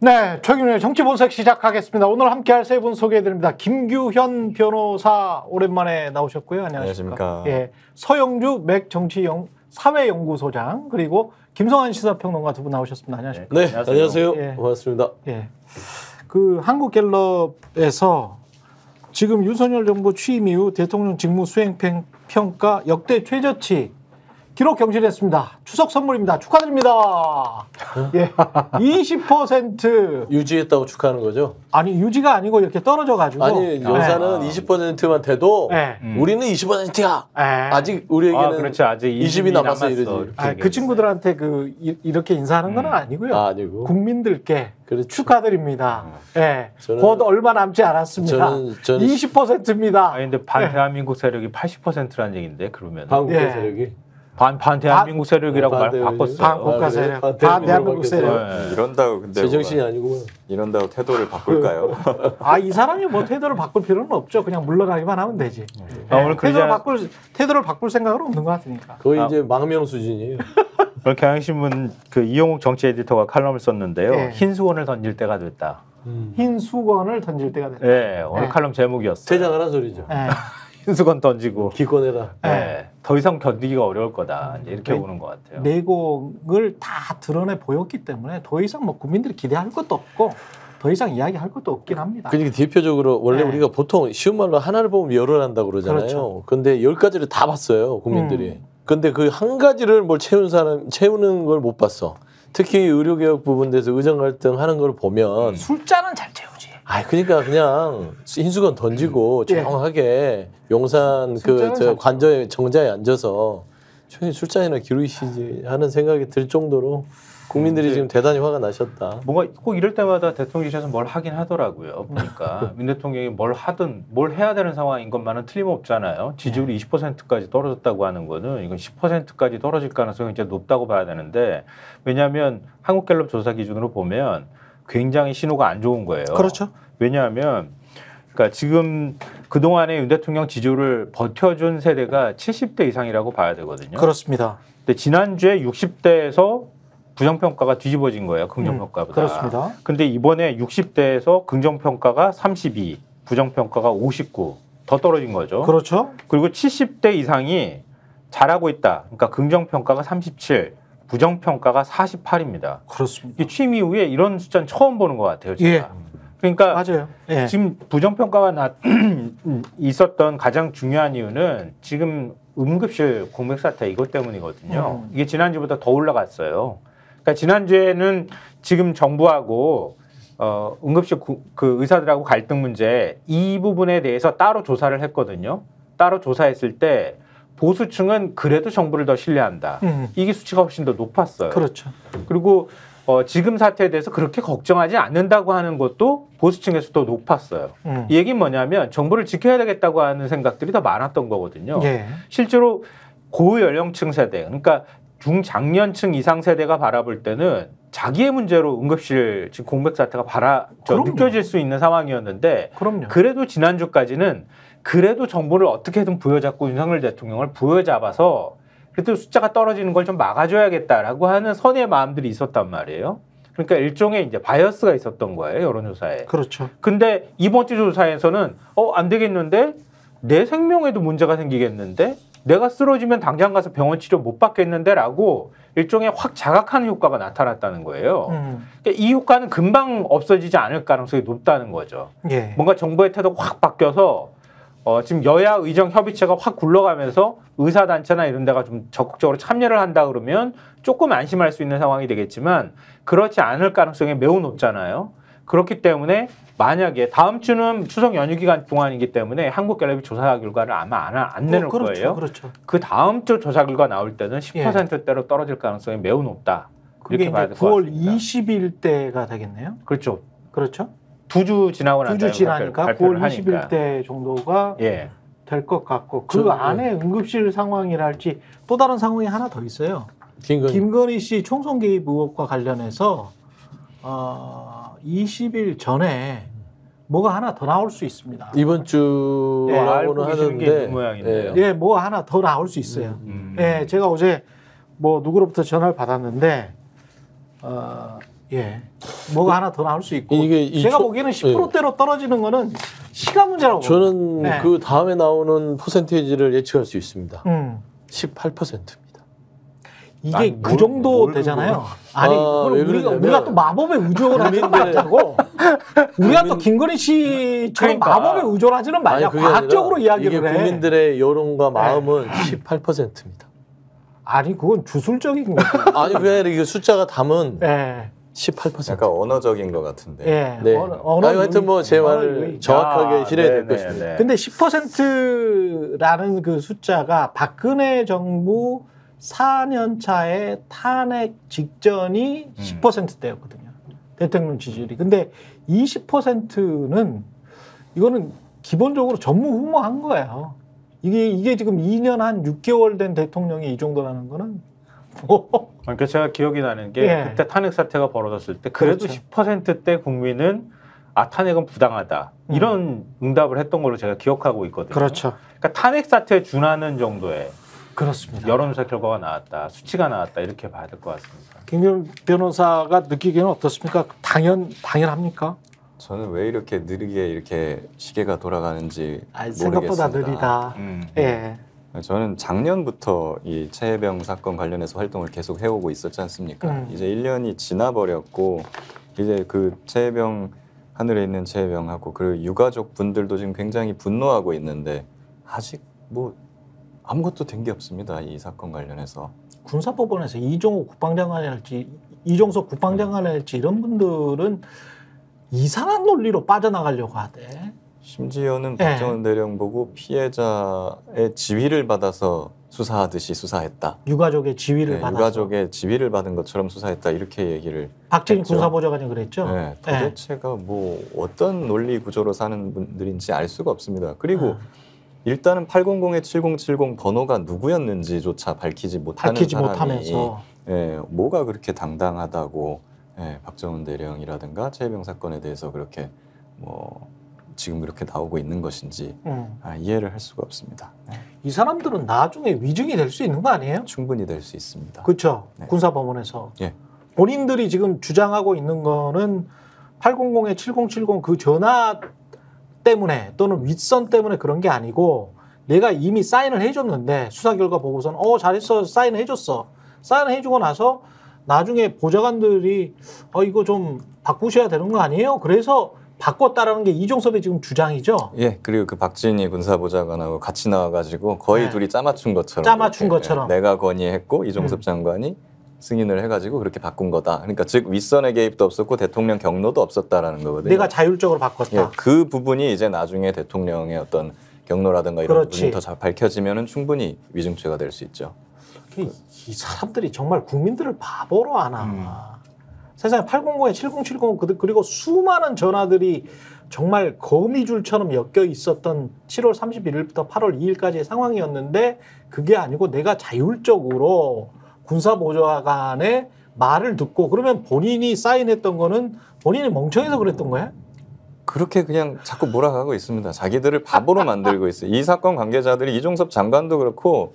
네, 최근의 정치본색 시작하겠습니다. 오늘 함께할 세 분 소개해드립니다. 김규현 변호사 오랜만에 나오셨고요. 안녕하십니까. 예, 서영주 맥정치사회연구소장 그리고 김성환 시사평론가 두 분 나오셨습니다. 안녕하십니까. 네, 안녕하세요. 예, 고맙습니다. 예, 그 한국갤럽에서 지금 윤석열 정부 취임 이후 대통령 직무 수행 평가 역대 최저치 기록 경신했습니다. 추석 선물입니다. 축하드립니다. 예, 20% 유지했다고 축하하는 거죠? 아니 유지가 아니고 이렇게 떨어져가지고 아니 여사는 20%만 돼도 우리는 20%야. 아직 우리에게는 그렇죠. 아직 20이 남았어 이러지. 그 친구들한테 이렇게 인사하는 건 아니고요. 아니고 국민들께 그렇죠. 축하드립니다. 예, 곧 얼마 남지 않았습니다. 저는 20%입니다. 아니 근데 반대한민국 세력이 80%라는 얘기인데 그러면 반국가 세력이 반대한민국 세력이라고 바꿨어요. 반국가 세력, 반대한민국 세력. 이런다고 근데 제정신이 아니고 이런다고 태도를 바꿀까요? 이 사람이 뭐 태도를 바꿀 필요는 없죠. 그냥 물러나기만 하면 되지. 오늘 태도를 바꿀 생각은 없는 것 같으니까. 거의 이제 망명 수준이에요. 오늘 경향신문 그 이용욱 정치 에디터가 칼럼을 썼는데요. 흰 수건을 던질 때가 됐다. 흰 수건을 던질 때가 됐다. 네, 오늘 칼럼 제목이었어요. 퇴장하라는 소리죠. 흰수건 던지고 기권해라. 더 이상 견디기가 어려울 거다. 이렇게 보는 것 같아요. 내공을 다 드러내 보였기 때문에 더 이상 뭐 국민들이 기대할 것도 없고 더 이상 이야기할 것도 없긴 합니다. 그러니까 대표적으로 원래 우리가 보통 쉬운 말로 하나를 보면 열을 한다고 그러잖아요. 그렇죠. 근데 10가지를 다 봤어요, 국민들이. 근데 그 한 가지를 뭘 채우는 걸 못 봤어. 특히 의료개혁 부분에서 의정 갈등 하는 걸 보면 숫자는 잘 채우지. 그러니까 그냥 흰수건 던지고 조용하게 용산 관저에 정자에 앉아서 조용히 술잔이나 기르시지 하는 생각이 들 정도로 국민들이 지금 대단히 화가 나셨다. 뭔가 꼭 이럴 때마다 대통령실에서 뭘 하긴 하더라고요. 보니까 민 대통령이 뭘 하든 뭘 해야 되는 상황인 것만은 틀림없잖아요. 지지율이 20%까지 떨어졌다고 하는 거는 이건 10%까지 떨어질 가능성이 이제 높다고 봐야 되는데 왜냐하면 한국갤럽 조사 기준으로 보면 굉장히 신호가 안 좋은 거예요. 그렇죠. 왜냐하면 그러니까 지금 그동안에 윤 대통령 지지율을 버텨준 세대가 70대 이상이라고 봐야 되거든요. 그렇습니다. 근데 지난주에 60대에서 부정평가가 뒤집어진 거예요. 긍정평가보다. 그렇습니다. 근데 이번에 60대에서 긍정평가가 32, 부정평가가 59. 더 떨어진 거죠. 그렇죠. 그리고 70대 이상이 잘하고 있다. 그러니까 긍정평가가 37, 부정평가가 48입니다. 그렇습니다. 취임 이후에 이런 숫자는 처음 보는 것 같아요. 제가. 그러니까 맞아요. 지금 부정평가가 있었던 가장 중요한 이유는 지금 응급실 공백 사태 이것 때문이거든요. 이게 지난주보다 더 올라갔어요. 그러니까 지난주에는 지금 정부하고 응급실 그 의사들하고 갈등 문제 이 부분에 대해서 따로 조사를 했거든요. 따로 조사했을 때 보수층은 그래도 정부를 더 신뢰한다. 이게 수치가 훨씬 더 높았어요. 그렇죠. 그리고 지금 사태에 대해서 그렇게 걱정하지 않는다고 하는 것도 보수층에서 더 높았어요. 이 얘기는 뭐냐면 정부를 지켜야 되겠다고 하는 생각들이 더 많았던 거거든요. 실제로 고연령층 세대, 그러니까 중장년층 이상 세대가 바라볼 때는 자기의 문제로 응급실 지금 공백 사태가 느껴질 수 있는 상황이었는데 그래도 지난주까지는 그래도 정부를 어떻게든 부여잡고 윤석열 대통령을 부여잡아서 그래도 숫자가 떨어지는 걸 좀 막아줘야겠다라고 하는 선의의 마음들이 있었단 말이에요. 그러니까 일종의 이제 바이어스가 있었던 거예요, 여론조사에. 그렇죠. 근데 이번 주 조사에서는 안 되겠는데 내 생명에도 문제가 생기겠는데 내가 쓰러지면 당장 가서 병원 치료 못 받겠는데라고 일종의 확 자각하는 효과가 나타났다는 거예요. 그러니까 이 효과는 금방 없어지지 않을 가능성이 높다는 거죠. 뭔가 정부의 태도가 확 바뀌어서 지금 여야 의정 협의체가 확 굴러가면서 의사단체나 이런 데가 좀 적극적으로 참여를 한다 그러면 조금 안심할 수 있는 상황이 되겠지만 그렇지 않을 가능성이 매우 높잖아요. 그렇기 때문에 만약에 다음 주는 추석 연휴 기간 동안이기 때문에 한국갤럽이 조사 결과를 아마 안 내놓을 거예요. 그렇죠. 그 다음 주 조사 결과 나올 때는 10%대로 떨어질 가능성이 매우 높다. 그게 이렇게 이제 9월 20일 때가 되겠네요. 그렇죠. 그렇죠. 2주 지나고 나서 2주 지나니까 9월 20일 때 정도가 될 것 같고 그 안에 응급실 상황이랄지 또 다른 상황이 하나 더 있어요. 김건희 씨 총선 개입 의혹과 관련해서 20일 전에 뭐가 하나 더 나올 수 있습니다. 이번 주라고는 하는데 뭐 하나 더 나올 수 있어요. 제가 어제 뭐 누구로부터 전화를 받았는데 뭐가 하나 더 나올 수 있고 제가 보기에는 10%대로 떨어지는 거는 시간 문제라고 저는 네. 그 다음에 나오는 퍼센테이지를 예측할 수 있습니다. 18%입니다. 이게 그 정도 되잖아요. 아니 우리가 또 마법에 의존을 하지는 말자고 우리가 또 김건희 씨처럼 마법에 의존하지는 말자. 과학적으로 이야기를 해. 국민들의 여론과 마음은 18%입니다. 아니 그건 주술적인 거죠. 아니 왜 이게 숫자가 담은 18%. 약간 언어적인 것 같은데. 네. 하여튼 뭐 제 말을 정확하게 실어야 될 것입니다. 근데 10%라는 그 숫자가 박근혜 정부 4년 차의 탄핵 직전이 10%대였거든요. 대통령 지지율이. 근데 20%는 이거는 기본적으로 전무후무한 거예요. 이게 지금 2년 한 6개월 된 대통령이 이 정도라는 거는 뭐. 그러니까 제가 기억이 나는 게 그때 탄핵 사태가 벌어졌을 때 그래도 그렇죠. 10%대 국민은 탄핵은 부당하다. 이런 응답을 했던 걸로 제가 기억하고 있거든요. 그렇죠. 그러니까 탄핵 사태에 준하는 정도의 그렇습니다. 여론조사 결과가 나왔다, 수치가 나왔다 이렇게 봐야 될 것 같습니다. 김기현 변호사가 느끼기에는 어떻습니까? 당연합니까? 저는 왜 이렇게 느리게 이렇게 시계가 돌아가는지 생각보다 모르겠습니다. 느리다. 예. 저는 작년부터 이 최혜병 사건 관련해서 활동을 계속 해오고 있었지 않습니까? 이제 1년이 지나버렸고 이제 그 최혜병 하늘에 있는 최혜병하고 그리고 유가족 분들도 지금 굉장히 분노하고 있는데 아직 뭐 아무것도 된 게 없습니다. 이 사건 관련해서. 군사법원에서 이종석 국방장관이 할지 이런 분들은 이상한 논리로 빠져나가려고 하대. 심지어는 박정훈 대령 보고 피해자의 지위를 받아서 수사하듯이 수사했다. 유가족의 지위를 받아서. 유가족의 지위를 받은 것처럼 수사했다. 이렇게 얘기를 박정희 군사보좌관이 그랬죠. 네, 도대체가 뭐 어떤 논리 구조로 사는 분들인지 알 수가 없습니다. 그리고 일단은 800에 7070 번호가 누구였는지조차 밝히지 못하면서 뭐가 그렇게 당당하다고 박정훈 대령이라든가 최혜병 사건에 대해서 그렇게 뭐 지금 이렇게 나오고 있는 것인지 이해를 할 수가 없습니다. 이 사람들은 나중에 위증이 될 수 있는 거 아니에요? 충분히 될 수 있습니다. 그렇죠. 네. 군사법원에서. 본인들이 지금 주장하고 있는 거는 800에 7070 그 전화 때문에 또는 윗선 때문에 그런 게 아니고 내가 이미 사인을 해줬는데 수사 결과 보고서는 잘했어 사인해줬어. 사인해주고 나서 나중에 보좌관들이 이거 좀 바꾸셔야 되는 거 아니에요? 그래서 바꿨다라는 게 이종섭의 지금 주장이죠. 예, 그리고 그 박진희 군사보좌관하고 같이 나와가지고 거의 둘이 짜맞춘 것처럼. 내가 건의했고 이종섭 장관이 승인을 해가지고 그렇게 바꾼 거다. 그러니까 즉 윗선의 개입도 없었고 대통령 경로도 없었다라는 거거든요. 내가 자율적으로 바꿨다. 그 부분이 이제 나중에 대통령의 어떤 경로라든가 이런 부분이 더 잘 밝혀지면은 충분히 위증죄가 될 수 있죠. 이 사람들이 정말 국민들을 바보로 하나. 세상에 800에 7070 그리고 수많은 전화들이 정말 거미줄처럼 엮여 있었던 7월 31일부터 8월 2일까지의 상황이었는데 그게 아니고 내가 자율적으로 군사보좌관의 말을 듣고 그러면 본인이 사인했던 거는 본인이 멍청해서 그랬던 거야? 그렇게 그냥 자꾸 몰아가고 있습니다. 자기들을 바보로 만들고 있어요. 이 사건 관계자들이 이종섭 장관도 그렇고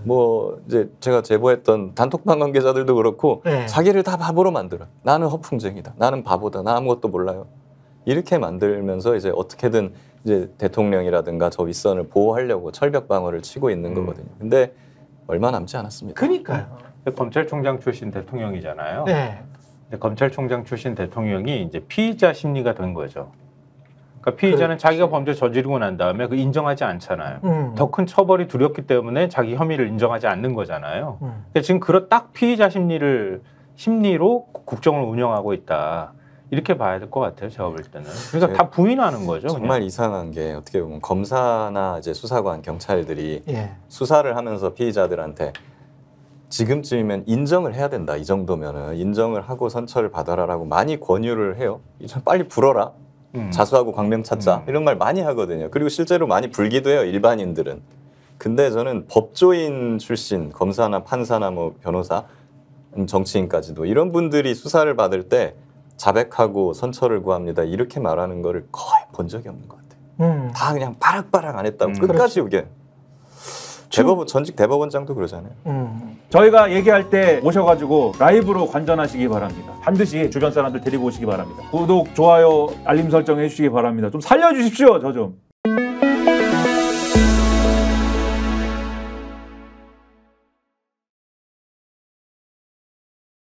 뭐 이제 제가 제보했던 단톡방 관계자들도 그렇고 자기를 다 바보로 만들어. 나는 허풍쟁이다. 나는 바보다. 나 아무것도 몰라요. 이렇게 만들면서 이제 어떻게든 이제 대통령이라든가 저 윗선을 보호하려고 철벽 방어를 치고 있는 거거든요. 근데 얼마 남지 않았습니다. 그러니까요. 검찰총장 출신 대통령이잖아요. 근데 검찰총장 출신 대통령이 이제 피의자 심리가 된 거죠. 그러니까 피의자는 자기가 범죄 저지르고 난 다음에 그 인정하지 않잖아요. 더 큰 처벌이 두렵기 때문에 자기 혐의를 인정하지 않는 거잖아요. 근데 지금 그런 딱 피의자 심리로 국정을 운영하고 있다. 이렇게 봐야 될 것 같아요. 제가 볼 때는. 그러니까 다 부인하는 거죠. 정말 그냥. 이상한 게 어떻게 보면 검사나 이제 수사관, 경찰들이 수사를 하면서 피의자들한테 지금쯤이면 인정을 해야 된다. 이 정도면은 인정을 하고 선처를 받아라라고 많이 권유를 해요. 이제 빨리 불어라. 자수하고 광명 찾자. 이런 말 많이 하거든요. 그리고 실제로 많이 불기도 해요. 일반인들은. 근데 저는 법조인 출신 검사나 판사나 뭐 변호사, 정치인까지도 이런 분들이 수사를 받을 때 자백하고 선처를 구합니다. 이렇게 말하는 거를 거의 본 적이 없는 것 같아요. 다 그냥 바락바락 안 했다고 끝까지 우겨. 전직 대법원장도 그러잖아요. 저희가 얘기할 때 오셔가지고 라이브로 관전하시기 바랍니다. 반드시 주변 사람들 데리고 오시기 바랍니다. 구독, 좋아요, 알림 설정 해주시기 바랍니다. 좀 살려주십시오, 저 좀.